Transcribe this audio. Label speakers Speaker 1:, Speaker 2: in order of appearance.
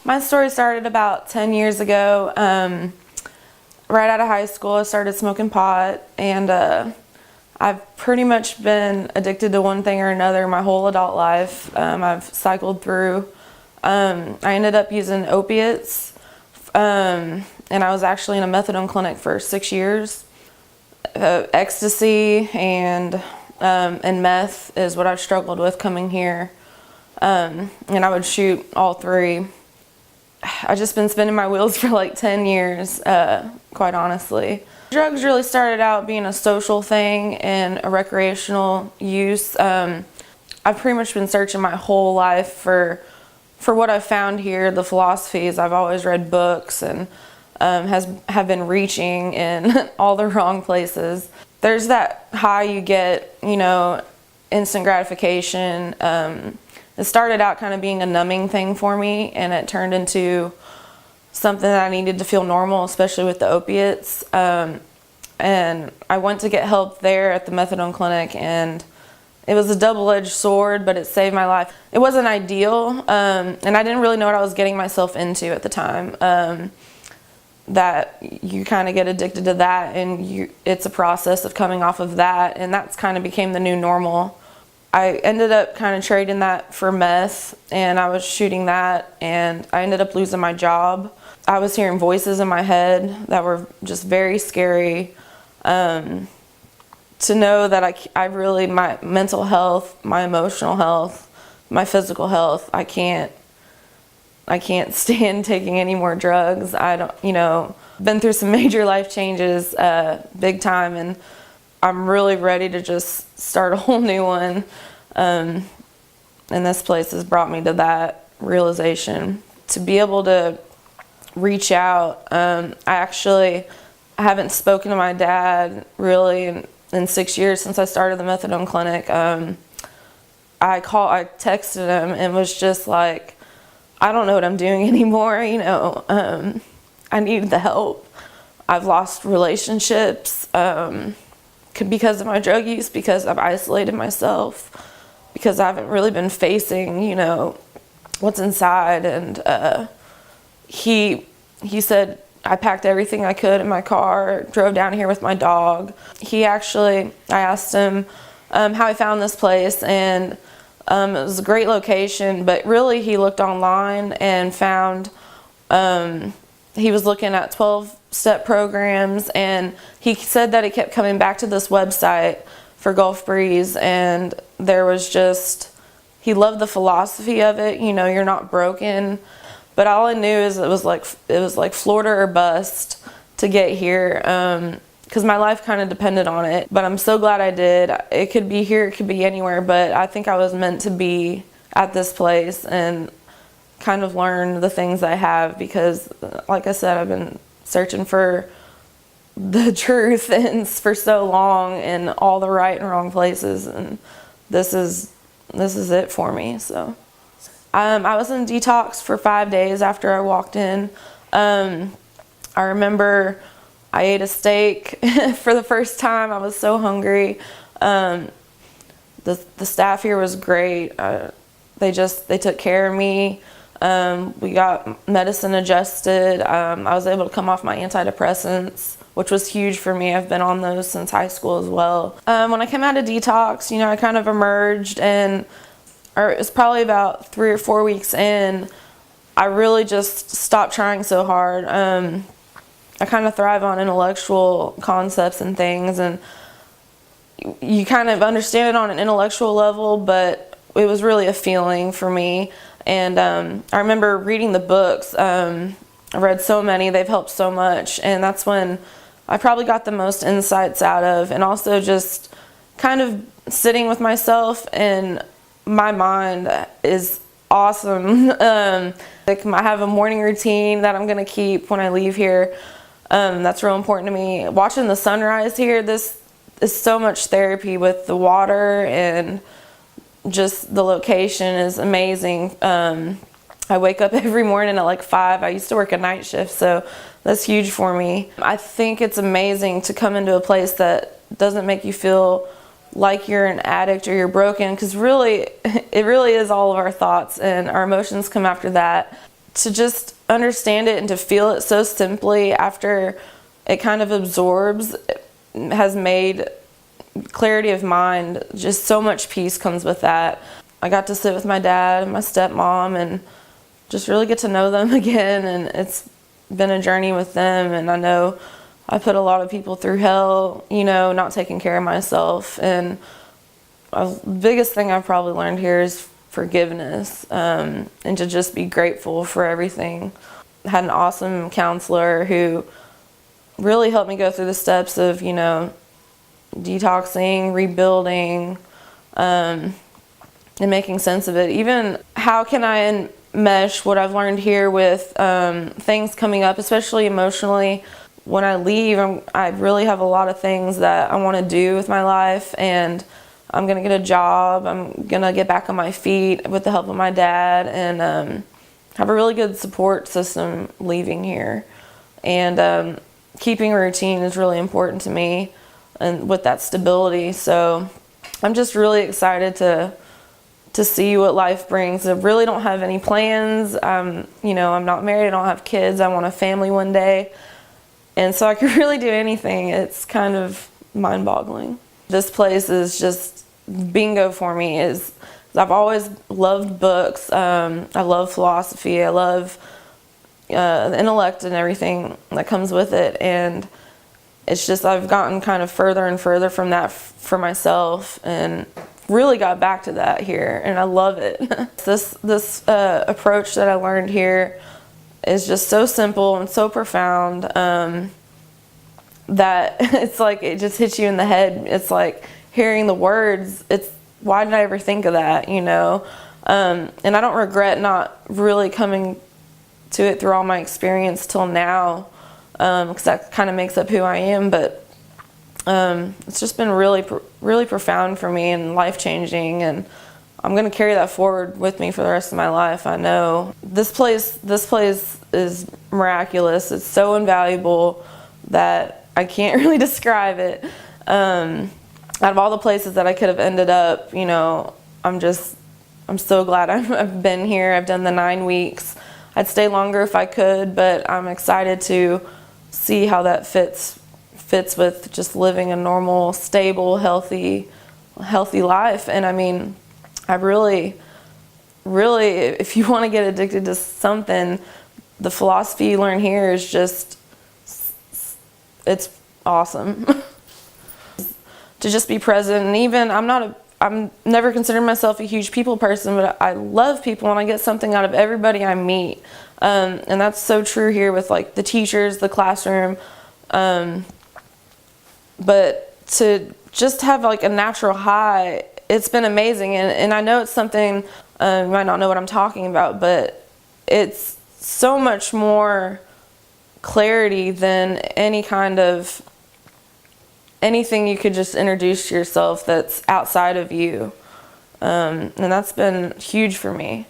Speaker 1: My story started about 10 years ago. Right out of high school, I started smoking pot, and I've pretty much been addicted to one thing or another my whole adult life. I've cycled through. I ended up using opiates, and I was actually in a methadone clinic for 6 years. Ecstasy and meth is what I've struggled with coming here, and I would shoot all three. I've just been spinning my wheels for like 10 years, quite honestly. Drugs really started out being a social thing and a recreational use. I've pretty much been searching my whole life for what I've found here, the philosophies. I've always read books and have been reaching in all the wrong places. There's that high you get, instant gratification. It started out kind of being a numbing thing for me, and it turned into something that I needed to feel normal, especially with the opiates. And I went to get help there at the methadone clinic, and it was a double-edged sword, but it saved my life. It wasn't ideal, and I didn't really know what I was getting myself into at the time. That you kind of get addicted to that, and it's a process of coming off of that, and that's kind of became the new normal. I ended up kind of trading that for meth, and I was shooting that, and I ended up losing my job. I was hearing voices in my head that were just very scary. To know that I really, my mental health, my emotional health, my physical health, I can't stand taking any more drugs. Been through some major life changes, big time, and I'm really ready to just start a whole new one. And this place has brought me to that realization. To be able to reach out, I haven't spoken to my dad really in 6 years since I started the methadone clinic. I texted him and was just like, I don't know what I'm doing anymore, I need the help. I've lost relationships because of my drug use, because I've isolated myself, because I haven't really been facing, what's inside. And he said, I packed everything I could in my car, drove down here with my dog. I asked him how he found this place, and it was a great location, but really he looked online and found, he was looking at 12-step programs, and he said that he kept coming back to this website for Gulf Breeze, and he loved the philosophy of it. You're not broken. But all I knew is it was like Florida or bust to get here, because my life kind of depended on it. But I'm so glad I did. It could be here, it could be anywhere, but I think I was meant to be at this place and kind of learn the things I have, because, like I said, I've been searching for the truth and for so long in all the right and wrong places, and this is it for me. So. I was in detox for 5 days after I walked in. I remember I ate a steak for the first time. I was so hungry. The staff here was great. They took care of me. We got medicine adjusted. I was able to come off my antidepressants, which was huge for me. I've been on those since high school as well. When I came out of detox, I kind of emerged, and it was probably about 3 or 4 weeks in, I really just stopped trying so hard. I kind of thrive on intellectual concepts and things, and you kind of understand it on an intellectual level, but it was really a feeling for me. And I remember reading the books. I read so many, they've helped so much, and that's when I probably got the most insights out of, and also just kind of sitting with myself, and my mind is awesome. I have a morning routine that I'm going to keep when I leave here. That's real important to me. Watching the sunrise here, this is so much therapy with the water, and just the location is amazing. I wake up every morning at like 5. I used to work a night shift, so that's huge for me. I think it's amazing to come into a place that doesn't make you feel like you're an addict or you're broken, because really, it really is all of our thoughts, and our emotions come after that. to just understand it and to feel it so simply after it kind of absorbs has made clarity of mind. Just so much peace comes with that. I got to sit with my dad and my stepmom and just really get to know them again, and it's been a journey with them. And I know I put a lot of people through hell, not taking care of myself. And the biggest thing I've probably learned here is forgiveness, and to just be grateful for everything. I had an awesome counselor who really helped me go through the steps of, detoxing, rebuilding, and making sense of it. Even how can I enmesh what I've learned here with things coming up, especially emotionally. When I leave, I really have a lot of things that I want to do with my life, and I'm going to get a job. I'm going to get back on my feet with the help of my dad, and have a really good support system leaving here. And keeping a routine is really important to me, and with that stability. So I'm just really excited to see what life brings. I really don't have any plans. I'm not married. I don't have kids. I want a family one day. And so I could really do anything. It's kind of mind-boggling. This place is just bingo for me. I've always loved books. I love philosophy. I love the intellect and everything that comes with it. And it's just I've gotten kind of further and further from that for myself, and really got back to that here, and I love it. This approach that I learned here is just so simple and so profound, that it's like it just hits you in the head. It's like hearing the words. It's why did I ever think of that, And I don't regret not really coming to it through all my experience till now, because that kind of makes up who I am. But it's just been really profound for me and life-changing, and I'm going to carry that forward with me for the rest of my life. I know this place is miraculous. It's so invaluable that I can't really describe it. Out of all the places that I could have ended up, I'm so glad I've been here. I've done the 9 weeks. I'd stay longer if I could, but I'm excited to see how that fits with just living a normal, stable, healthy life. And I mean, I really, if you want to get addicted to something, the philosophy you learn here is just, it's awesome. To just be present. And even I'm never considered myself a huge people person, but I love people, and I get something out of everybody I meet. And that's so true here with like the teachers, the classroom. But to just have like a natural high, it's been amazing. And I know it's something, you might not know what I'm talking about, but it's so much more clarity than anything you could just introduce to yourself that's outside of you. And that's been huge for me.